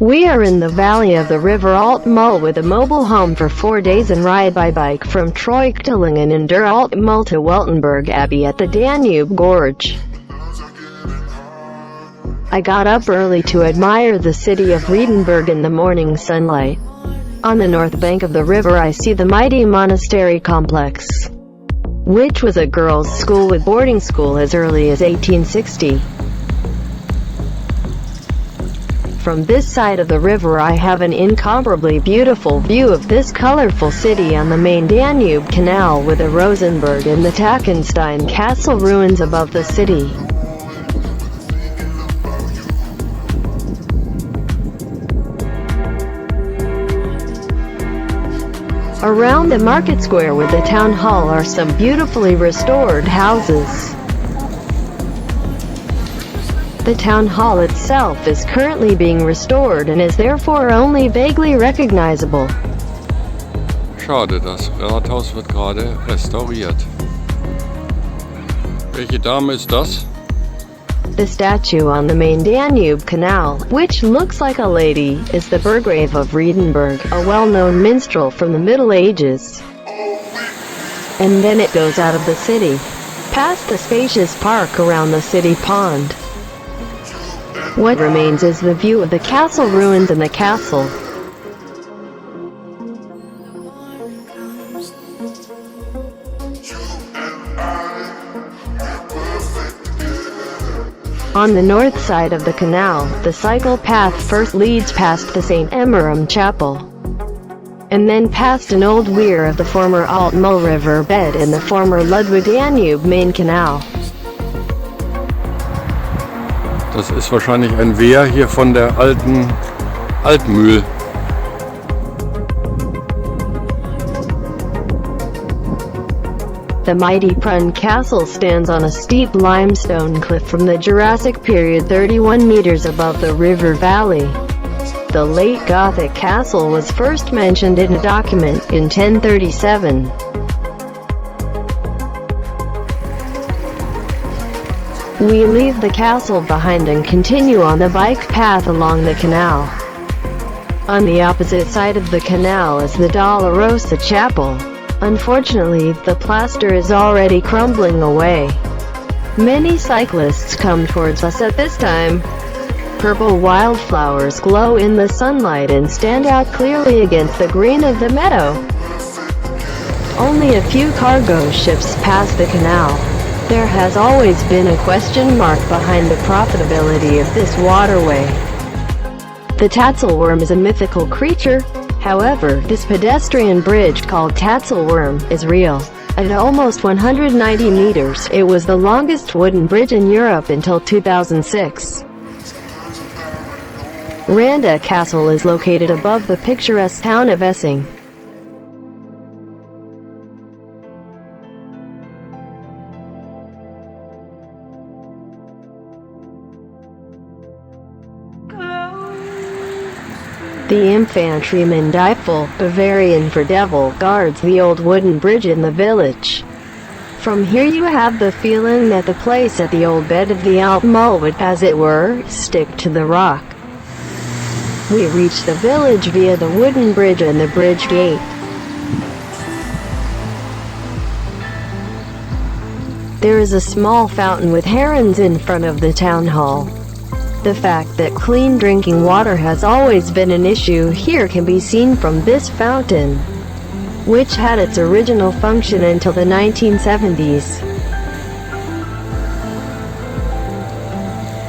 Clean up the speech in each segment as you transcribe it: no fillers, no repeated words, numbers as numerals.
We are in the valley of the river Altmühl with a mobile home for 4 days and ride by bike from Treuchtlingen in der Altmühl to Weltenburg Abbey at the Danube Gorge. I got up early to admire the city of Riedenburg in the morning sunlight. On the north bank of the river I see the mighty monastery complex, which was a girls' school with boarding school as early as 1860. From this side of the river I have an incomparably beautiful view of this colorful city on the main Danube Canal with the Rosenberg and the Tackenstein Castle ruins above the city. Around the market square with the town hall are some beautifully restored houses. The town hall itself is currently being restored and is therefore only vaguely recognizable. Schade, das Rathaus wird gerade restauriert. Welche Dame ist das? The statue on the main Danube Canal, which looks like a lady, is the Burgrave of Riedenburg, a well-known minstrel from the Middle Ages. And then it goes out of the city, past the spacious park around the city pond. What remains is the view of the castle ruins and the castle. On the north side of the canal, the cycle path first leads past the St. Emmeram Chapel, and then past an old weir of the former Altmühl river bed and the former Ludwig-Danube main canal. Das ist wahrscheinlich ein Wehr hier von der alten Altmühl. The mighty Prun Castle stands on a steep limestone cliff from the Jurassic period 31 meters above the river valley. The late Gothic castle was first mentioned in a document in 1037. We leave the castle behind and continue on the bike path along the canal. On the opposite side of the canal is the Dolorosa Chapel. Unfortunately, the plaster is already crumbling away. Many cyclists come towards us at this time. Purple wildflowers glow in the sunlight and stand out clearly against the green of the meadow. Only a few cargo ships pass the canal. There has always been a question mark behind the profitability of this waterway. The Tatzelwurm is a mythical creature. However, this pedestrian bridge called Tatzelwurm is real. At almost 190 meters, it was the longest wooden bridge in Europe until 2006. Randa Castle is located above the picturesque town of Essing. The infantryman Diefel, Bavarian for devil, guards the old wooden bridge in the village. From here you have the feeling that the place at the old bed of the Altmühl would, as it were, stick to the rock. We reach the village via the wooden bridge and the bridge gate. There is a small fountain with herons in front of the town hall. The fact that clean drinking water has always been an issue here can be seen from this fountain, which had its original function until the 1970s.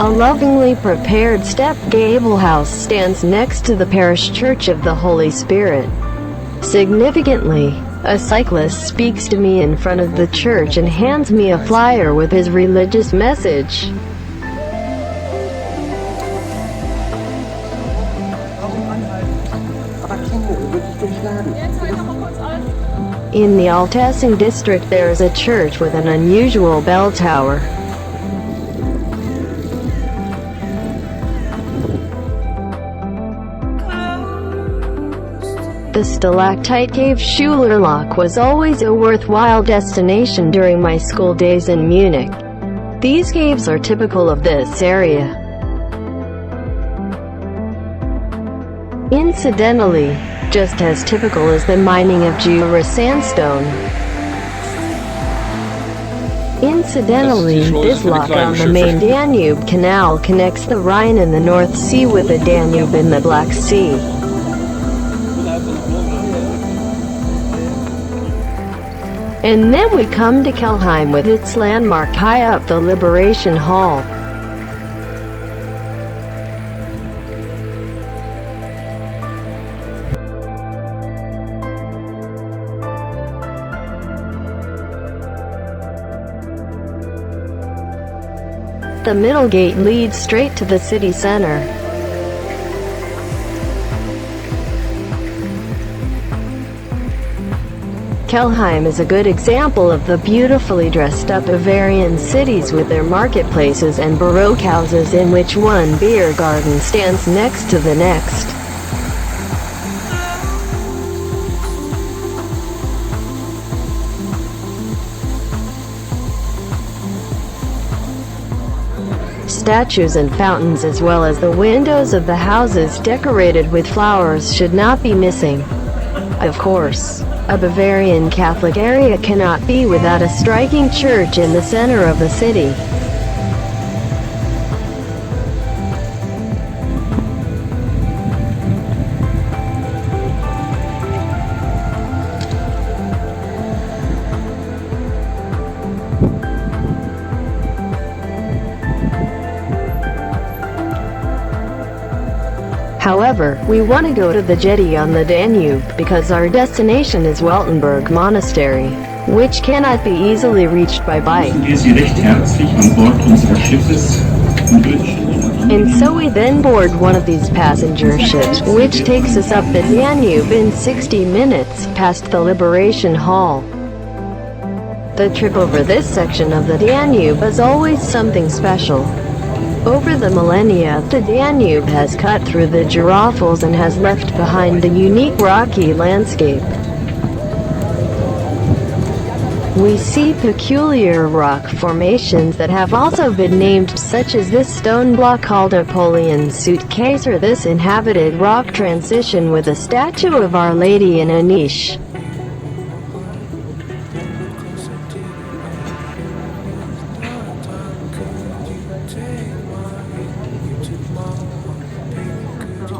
A lovingly prepared step gable house stands next to the parish church of the Holy Spirit. Significantly, a cyclist speaks to me in front of the church and hands me a flyer with his religious message. In the Altessing district there is a church with an unusual bell tower. The stalactite cave Schulerloch was always a worthwhile destination during my school days in Munich. These caves are typical of this area. Incidentally, just as typical as the mining of Jura sandstone. Incidentally, this lock on the main Danube Canal connects the Rhine in the North Sea with the Danube in the Black Sea. And then we come to Kelheim with its landmark high up the Liberation Hall. The middle gate leads straight to the city center. Kelheim is a good example of the beautifully dressed up Bavarian cities with their marketplaces and Baroque houses in which one beer garden stands next to the next. Statues and fountains as well as the windows of the houses decorated with flowers should not be missing. Of course, a Bavarian Catholic area cannot be without a striking church in the center of the city. However, we want to go to the jetty on the Danube because our destination is Weltenburg Monestary, which cannot be easily reached by bike. And so we then board one of these passenger ships, which takes us up the Danube in 60 minutes, past the Liberation Hall. The trip over this section of the Danube is always something special. Over the millennia, the Danube has cut through the Girafales and has left behind the unique rocky landscape. We see peculiar rock formations that have also been named, such as this stone block called Napoleon's suitcase, or this inhabited rock transition with a statue of Our Lady in a niche.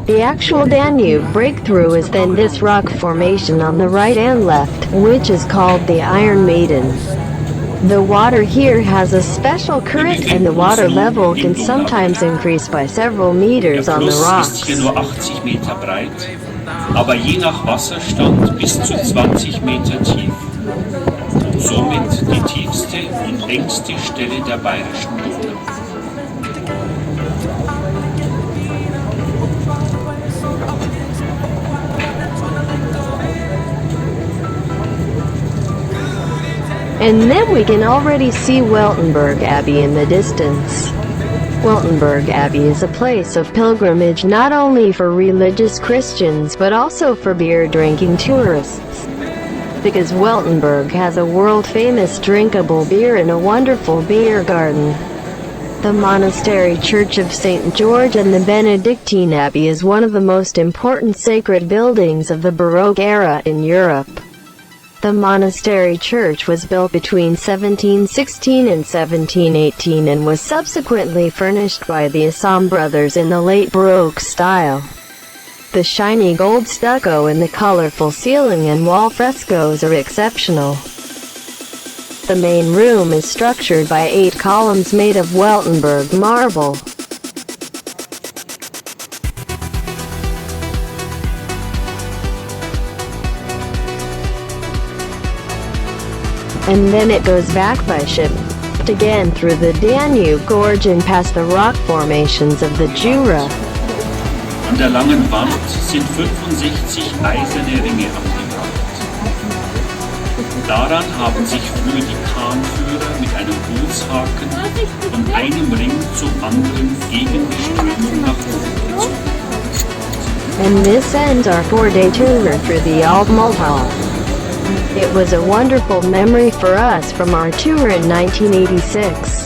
The actual Danube breakthrough is then this rock formation on the right and left, which is called the Iron Maiden. The water here has a special current and the water level can sometimes increase by several meters on the rocks. Der Fluss ist hier nur 80 Meter breit, aber je nach Wasserstand bis zu 20 Meter tief. Somit die tiefste und längste Stelle der Bayerischen Bucht. And then we can already see Weltenburg Abbey in the distance. Weltenburg Abbey is a place of pilgrimage not only for religious Christians but also for beer-drinking tourists. Because Weltenburg has a world-famous drinkable beer and a wonderful beer garden. The monastery church of St. George and the Benedictine Abbey is one of the most important sacred buildings of the Baroque era in Europe. The monastery church was built between 1716 and 1718 and was subsequently furnished by the Assam brothers in the late Baroque style. The shiny gold stucco and the colorful ceiling and wall frescoes are exceptional. The main room is structured by 8 columns made of Weltenburg marble. And then it goes back by ship, again through the Danube Gorge and past the rock formations of the Jura. An der langen Wand sind 65 eiserne Ringe abgebracht. Daran haben sich früher die Kahnführer mit einem Bootshaken von einem Ring zum anderen gegen die Strömung nach oben gezogen. And this ends our 4-day tour through the Altmühl. It was a wonderful memory for us from our tour in 1986.